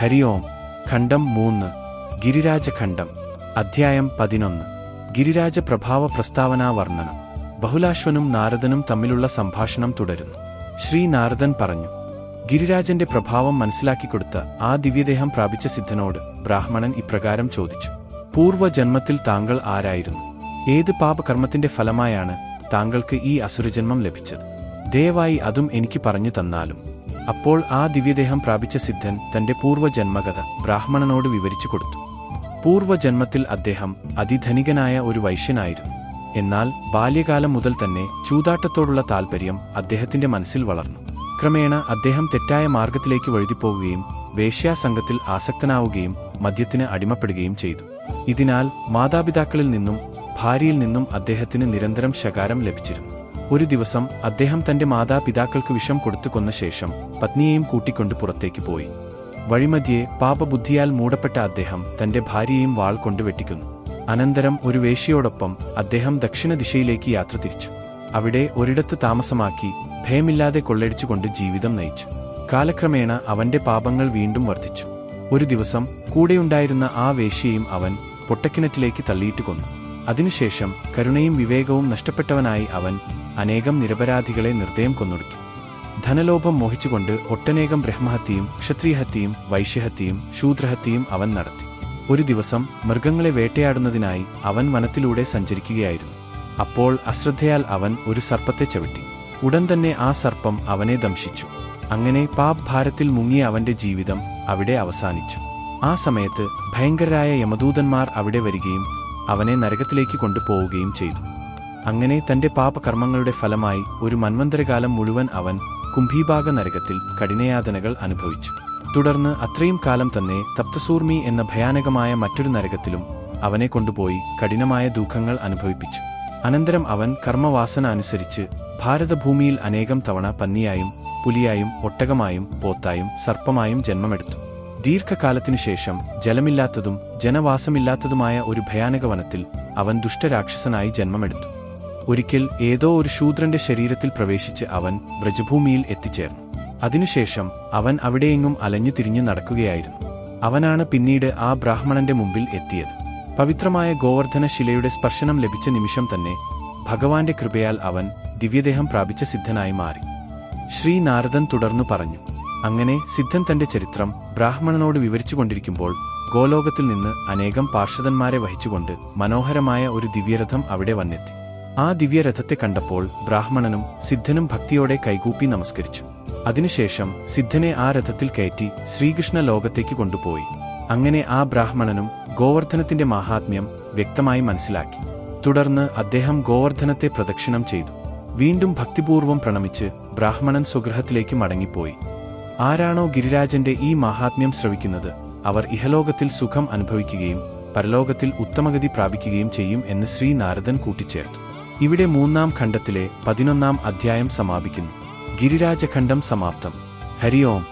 ഹരി ഓം. ഖണ്ഡം 3. ഗിരിരാജഖണ്ഡം. അധ്യായം 11. ഗിരിരാജ പ്രഭാവ പ്രസ്താവനാ വർണ്ണനം. ബഹുലാശ്വനും നാരദനും തമ്മിലുള്ള സംഭാഷണം തുടരുന്നു. ശ്രീ നാരദൻ പറഞ്ഞു: ഗിരിരാജന്റെ പ്രഭാവം മനസ്സിലാക്കിക്കൊടുത്ത ആ ദിവ്യദേഹം പ്രാപിച്ച സിദ്ധനോട് ബ്രാഹ്മണൻ ഇപ്രകാരം ചോദിച്ചു: പൂർവ്വജന്മത്തിൽ താങ്കൾ ആരായിരുന്നു? ഏത് പാപകർമ്മത്തിന്റെ ഫലമായാണ് താങ്കൾക്ക് ഈ അസുരജന്മം ലഭിച്ചത്? ദയവായി അതും എനിക്ക് പറഞ്ഞു തന്നാലും. അപ്പോൾ ആ ദിവ്യദേഹം പ്രാപിച്ച സിദ്ധൻ തന്റെ പൂർവ്വജന്മകഥ ബ്രാഹ്മണനോട് വിവരിച്ചു കൊടുത്തു. പൂർവ്വജന്മത്തിൽ അദ്ദേഹം അതിധനികനായ ഒരു വൈശ്യനായിരുന്നു. എന്നാൽ ബാല്യകാലം മുതൽ തന്നെ ചൂതാട്ടത്തോടുള്ള താൽപര്യം അദ്ദേഹത്തിന്റെ മനസ്സിൽ വളർന്നു. ക്രമേണ അദ്ദേഹം തെറ്റായ മാർഗത്തിലേക്ക് വഴുതിപ്പോവുകയും വേശ്യാസംഘത്തിൽ ആസക്തനാവുകയും മദ്യത്തിന് അടിമപ്പെടുകയും ചെയ്തു. ഇതിനാൽ മാതാപിതാക്കളിൽ നിന്നും ഭാര്യയിൽ നിന്നും അദ്ദേഹത്തിന് നിരന്തരം ശകാരം ലഭിച്ചിരുന്നു. ഒരു ദിവസം അദ്ദേഹം തന്റെ മാതാപിതാക്കൾക്ക് വിഷം കൊടുത്തു കൊന്ന ശേഷം പത്നിയെയും കൂട്ടിക്കൊണ്ട് പുറത്തേക്ക് പോയി. വഴിമധ്യേ പാപബുദ്ധിയാൽ മൂടപ്പെട്ട അദ്ദേഹം തന്റെ ഭാര്യയെയും വാൾ കൊണ്ട് വെട്ടിക്കുന്നു. അനന്തരം ഒരു വേശ്യയോടൊപ്പം അദ്ദേഹം ദക്ഷിണ ദിശയിലേക്ക് യാത്ര തിരിച്ചു. അവിടെ ഒരിടത്ത് താമസമാക്കി ഭയമില്ലാതെ കൊള്ളയടിച്ചുകൊണ്ട് ജീവിതം നയിച്ചു. കാലക്രമേണ അവന്റെ പാപങ്ങൾ വീണ്ടും വർദ്ധിച്ചു. ഒരു ദിവസം കൂടെയുണ്ടായിരുന്ന ആ വേശ്യയും അവൻ പൊട്ടക്കിണറ്റിലേക്ക് തള്ളിയിട്ട് കൊന്നു. അതിനുശേഷം കരുണയും വിവേകവും നഷ്ടപ്പെട്ടവനായി അവൻ അനേകം നിരപരാധികളെ നിർദ്ദയം കൊന്നൊടുക്കി. ധനലോഭം മോഹിച്ചുകൊണ്ട് ഒട്ടനേകം ബ്രഹ്മഹത്യയും ക്ഷത്രിയഹത്യയും വൈശ്യഹത്യയും ശൂദ്രഹത്യയും അവൻ നടത്തി. ഒരു ദിവസം മൃഗങ്ങളെ വേട്ടയാടുന്നതിനായി അവൻ വനത്തിലൂടെ സഞ്ചരിക്കുകയായിരുന്നു. അപ്പോൾ അശ്രദ്ധയാൽ അവൻ ഒരു സർപ്പത്തെ ചവിട്ടി. ഉടൻ തന്നെ ആ സർപ്പം അവനെ ദംശിച്ചു. അങ്ങനെ പാപഭാരത്തിൽ മുങ്ങിയ അവന്റെ ജീവിതം അവിടെ അവസാനിച്ചു. ആ സമയത്ത് ഭയങ്കരരായ യമദൂതന്മാർ അവിടെ വരികയും അവനെ നരകത്തിലേക്ക് കൊണ്ടുപോവുകയും ചെയ്തു. അങ്ങനെ തന്റെ പാപകർമ്മങ്ങളുടെ ഫലമായി ഒരു മന്വന്തരകാലം മുഴുവൻ അവൻ കുംഭീഭാഗ നരകത്തിൽ കഠിനയാതനകൾ അനുഭവിച്ചു. തുടർന്ന് അത്രയും കാലം തന്നെ തപ്തസൂർമി എന്ന ഭയാനകമായ മറ്റൊരു നരകത്തിലും അവനെ കൊണ്ടുപോയി കഠിനമായ ദുഃഖങ്ങൾ അനുഭവിപ്പിച്ചു. അനന്തരം അവൻ കർമ്മവാസന അനുസരിച്ച് ഭാരതഭൂമിയിൽ അനേകം തവണ പന്നിയായും പുലിയായും ഒട്ടകമായും പോത്തായും സർപ്പമായും ജന്മമെടുത്തു. ദീർഘകാലത്തിനുശേഷം ജലമില്ലാത്തതും ജനവാസമില്ലാത്തതുമായ ഒരു ഭയാനക വനത്തിൽ അവൻ ദുഷ്ടരാക്ഷസനായി ജന്മമെടുത്തു. ഒരിക്കൽ ഏതോ ഒരു ശൂദ്രന്റെ ശരീരത്തിൽ പ്രവേശിച്ച് അവൻ വ്രജഭൂമിയിൽ എത്തിച്ചേർന്നു. അതിനുശേഷം അവൻ അവിടെയെങ്ങും അലഞ്ഞു തിരിഞ്ഞു നടക്കുകയായിരുന്നു. അവനാണ് പിന്നീട് ആ ബ്രാഹ്മണന്റെ മുമ്പിൽ എത്തിയത്. പവിത്രമായ ഗോവർദ്ധന ശിലയുടെ സ്പർശനം ലഭിച്ച നിമിഷം തന്നെ ഭഗവാന്റെ കൃപയാൽ അവൻ ദിവ്യദേഹം പ്രാപിച്ച സിദ്ധനായി മാറി. ശ്രീ നാരദൻ തുടർന്നു പറഞ്ഞു: അങ്ങനെ സിദ്ധൻ തന്റെ ചരിത്രം ബ്രാഹ്മണനോട് വിവരിച്ചുകൊണ്ടിരിക്കുമ്പോൾ ഗോലോകത്തിൽ നിന്ന് അനേകം പാർഷദന്മാരെ വഹിച്ചുകൊണ്ട് മനോഹരമായ ഒരു ദിവ്യരഥം അവിടെ വന്നെത്തി. ആ ദിവ്യരഥത്തെ കണ്ടപ്പോൾ ബ്രാഹ്മണനും സിദ്ധനും ഭക്തിയോടെ കൈകൂപ്പി നമസ്കരിച്ചു. അതിനുശേഷം സിദ്ധനെ ആ രഥത്തിൽ കയറ്റി ശ്രീകൃഷ്ണ ലോകത്തേക്ക് കൊണ്ടുപോയി. അങ്ങനെ ആ ബ്രാഹ്മണനും ഗോവർദ്ധനത്തിന്റെ മാഹാത്മ്യം വ്യക്തമായി മനസ്സിലാക്കി. തുടർന്ന് അദ്ദേഹം ഗോവർദ്ധനത്തെ പ്രദക്ഷിണം ചെയ്തു. വീണ്ടും ഭക്തിപൂർവം പ്രണമിച്ച് ബ്രാഹ്മണൻ സ്വഗൃഹത്തിലേക്ക് മടങ്ങിപ്പോയി. ആരാണോ ഗിരിരാജന്റെ ഈ മാഹാത്മ്യം ശ്രവിക്കുന്നത് അവർ ഇഹലോകത്തിൽ സുഖം അനുഭവിക്കുകയും പരലോകത്തിൽ ഉത്തമഗതി പ്രാപിക്കുകയും ചെയ്യും എന്ന് ശ്രീ നാരദൻ കൂട്ടിച്ചേർത്തു. ഇവിടെ 3-ാം ഖണ്ഡത്തിലെ 11-ാം അധ്യായം സമാപിക്കുന്നു. ഗിരിരാജഖണ്ഡം സമാപ്തം. ഹരി ഓം.